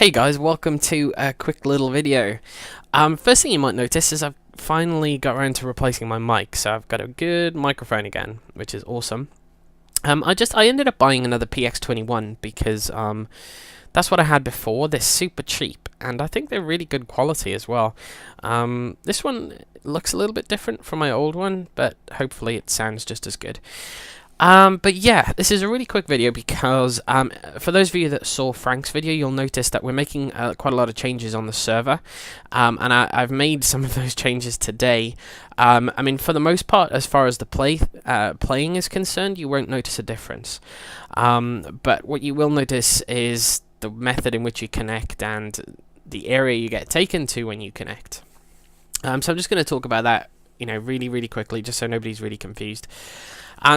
Hey guys, welcome to a quick little video. First thing you might notice is I've finally got around to replacing my mic, so I've got a good microphone again, which is awesome. I ended up buying another PX21 because that's what I had before. They're super cheap, and I think they're really good quality as well. This one looks a little bit different from my old one, but hopefully it sounds just as good. But yeah, this is a really quick video because for those of you that saw Frank's video, you'll notice that we're making quite a lot of changes on the server, and I've made some of those changes today. I mean, for the most part, as far as the playing is concerned, you won't notice a difference. But what you will notice is the method in which you connect and the area you get taken to when you connect. So I'm just going to talk about that, really quickly, just so nobody's really confused.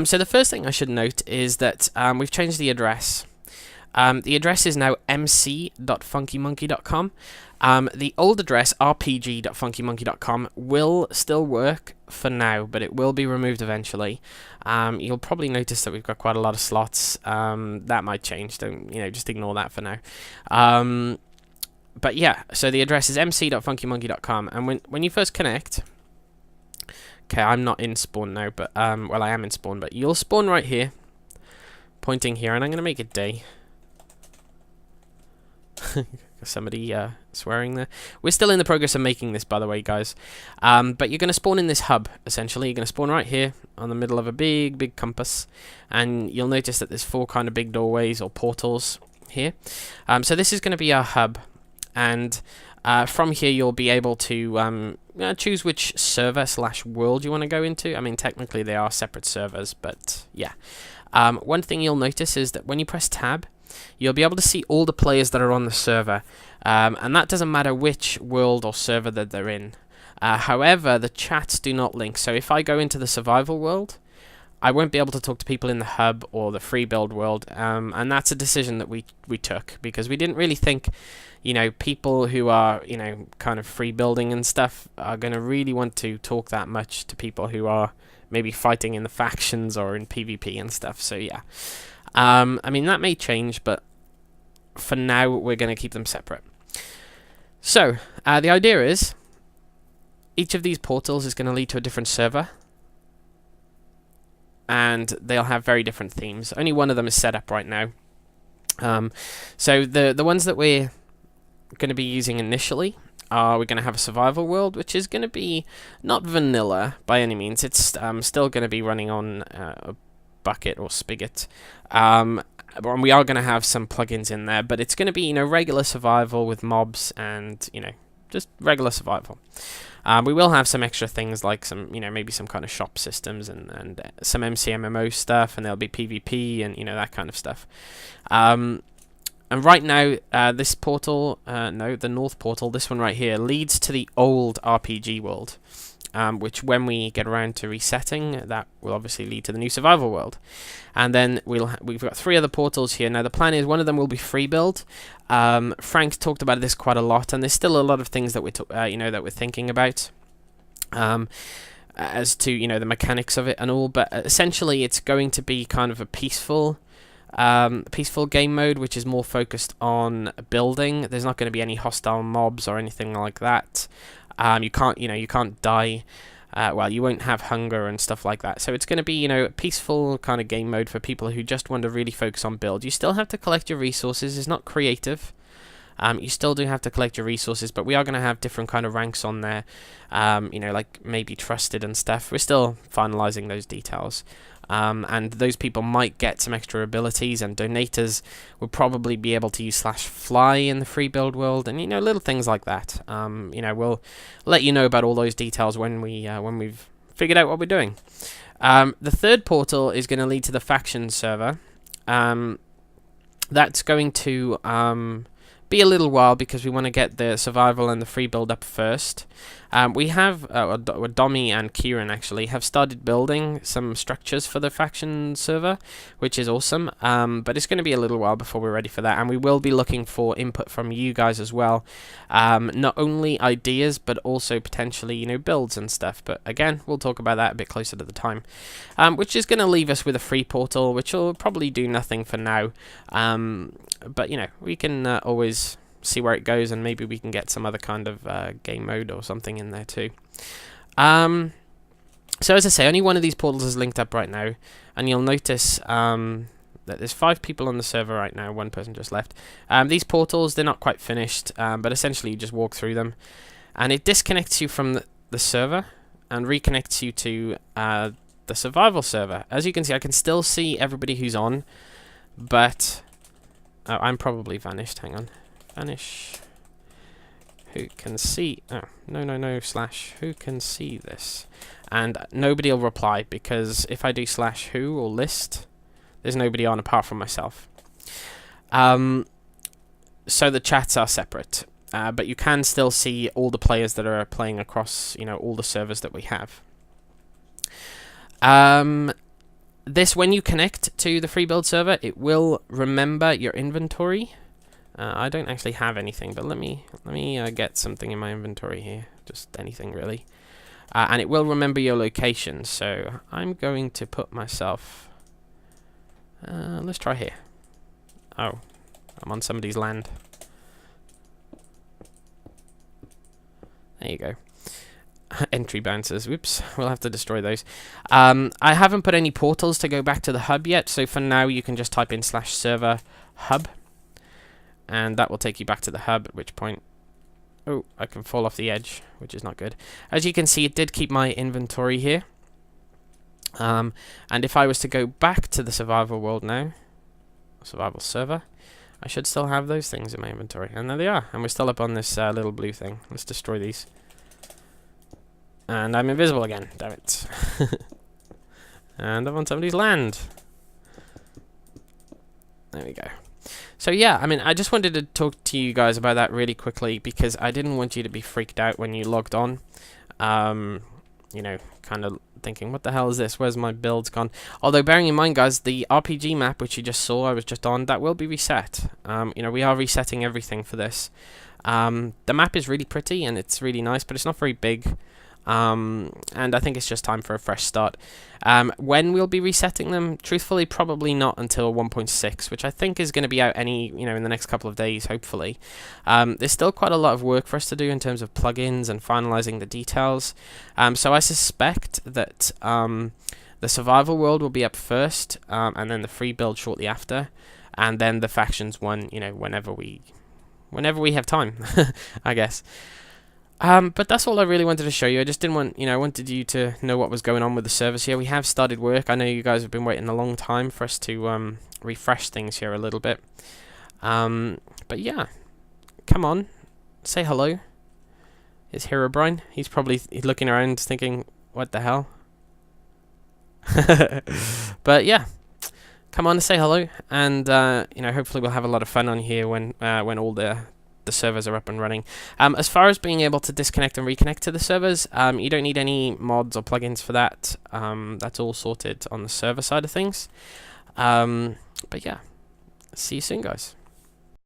So the first thing I should note is that we've changed the address. The address is now mc.phunkeymonkeh.com. The old address, rpg.phunkeymonkeh.com, will still work for now, but it will be removed eventually. You'll probably notice that we've got quite a lot of slots. That might change. Don't just ignore that for now. But yeah, so the address is mc.phunkeymonkeh.com, and when you first connect. Okay, I'm not in spawn now, but, well, I am in spawn, but you'll spawn right here, pointing here, and I'm going to make it day. Somebody swearing there. We're still in the progress of making this, by the way, guys. But you're going to spawn in this hub, essentially. You're going to spawn right here, on the middle of a big compass, and you'll notice that there's 4 kind of big doorways, or portals, here. So this is going to be our hub, and from here you'll be able to choose which server/world you want to go into. I mean, technically they are separate servers, but yeah. One thing you'll notice is that when you press tab, you'll be able to see all the players that are on the server, and that doesn't matter which world or server that they're in. However, the chats do not link, so if I go into the survival world, I won't be able to talk to people in the hub or the free build world, and that's a decision that we took because we didn't really think, people who are, kind of free building and stuff are going to really want to talk that much to people who are maybe fighting in the factions or in PvP and stuff. So yeah, I mean that may change, but for now we're going to keep them separate. So the idea is each of these portals is going to lead to a different server. And they'll have very different themes. Only one of them is set up right now. So the ones that we're going to be using initially are we're going to have a survival world, which is going to be not vanilla by any means. It's still going to be running on a bucket or spigot. And we are going to have some plugins in there, but it's going to be regular survival with mobs and just regular survival. We will have some extra things like some, maybe some kind of shop systems and some MCMMO stuff, and there'll be PvP and, that kind of stuff. And right now, this portal, no, the north portal, this one right here, leads to the old RPG world, which when we get around to resetting, that will obviously lead to the new survival world. And then we've got 3 other portals here. Now the plan is one of them will be free build. Frank talked about this quite a lot, and there's still a lot of things that we're that we're thinking about, as to the mechanics of it and all. But essentially, it's going to be kind of a peaceful game mode, which is more focused on building. There's not going to be any hostile mobs or anything like that. You can't die. Well, you won't have hunger and stuff like that. So it's going to be, a peaceful kind of game mode for people who just want to really focus on build. You still have to collect your resources. It's not creative. You still do have to collect your resources, but we are going to have different kind of ranks on there. Like maybe trusted and stuff. We're still finalizing those details. And those people might get some extra abilities, and donators will probably be able to use /fly in the free build world, and little things like that. We'll let you know about all those details when we've figured out what we're doing. The third portal is going to lead to the faction server. That's going to be a little while because we want to get the survival and the free build up first. We have Domi and Kieran actually have started building some structures for the faction server, which is awesome. But it's going to be a little while before we're ready for that, and we will be looking for input from you guys as well. Not only ideas, but also potentially builds and stuff. But again, we'll talk about that a bit closer to the time. Which is going to leave us with a free portal, which will probably do nothing for now. But we can always see where it goes, and maybe we can get some other kind of game mode or something in there too. So as I say, only one of these portals is linked up right now, and you'll notice that there's 5 people on the server right now, 1 person just left. These portals, they're not quite finished, but essentially you just walk through them, and it disconnects you from the server and reconnects you to the survival server. As you can see, I can still see everybody who's on, but I'm probably vanished. Hang on. Vanish. Who can see? Oh, no, slash who can see this? And nobody will reply, because if I do slash who or list, there's nobody on apart from myself. So the chats are separate, but you can still see all the players that are playing across, all the servers that we have. This, when you connect to the free build server, it will remember your inventory. I don't actually have anything, but let me get something in my inventory here, just anything really. And it will remember your location. So I'm going to put myself. Let's try here. Oh, I'm on somebody's land. There you go. Entry bouncers. Whoops. We'll have to destroy those. I haven't put any portals to go back to the hub yet, so for now you can just type in /server hub, and that will take you back to the hub, at which point... Oh, I can fall off the edge, which is not good. As you can see, it did keep my inventory here. And if I was to go back to the survival world now, survival server, I should still have those things in my inventory. And there they are. And we're still up on this little blue thing. Let's destroy these. And I'm invisible again. Damn it. And I'm on somebody's land. There we go. So yeah, I mean, I just wanted to talk to you guys about that really quickly, because I didn't want you to be freaked out when you logged on. Kind of thinking, what the hell is this? Where's my builds gone? Although, bearing in mind, guys, the RPG map, which you just saw, I was just on, that will be reset. We are resetting everything for this. The map is really pretty, and it's really nice, but it's not very big. And I think it's just time for a fresh start. When we'll be resetting them, truthfully, probably not until 1.6, which I think is going to be out in the next couple of days, hopefully. There's still quite a lot of work for us to do in terms of plugins and finalizing the details. So I suspect that the survival world will be up first, and then the free build shortly after, and then the factions one, whenever we have time, I guess. But that's all I really wanted to show you. I just didn't want, I wanted you to know what was going on with the servers here. We have started work. I know you guys have been waiting a long time for us to refresh things here a little bit. But yeah, come on, say hello. It's Herobrine. He's probably looking around thinking, what the hell? But yeah, come on, say hello, and hopefully we'll have a lot of fun on here when all the servers are up and running. As far as being able to disconnect and reconnect to the servers, you don't need any mods or plugins for that. That's all sorted on the server side of things. But yeah, see you soon, guys.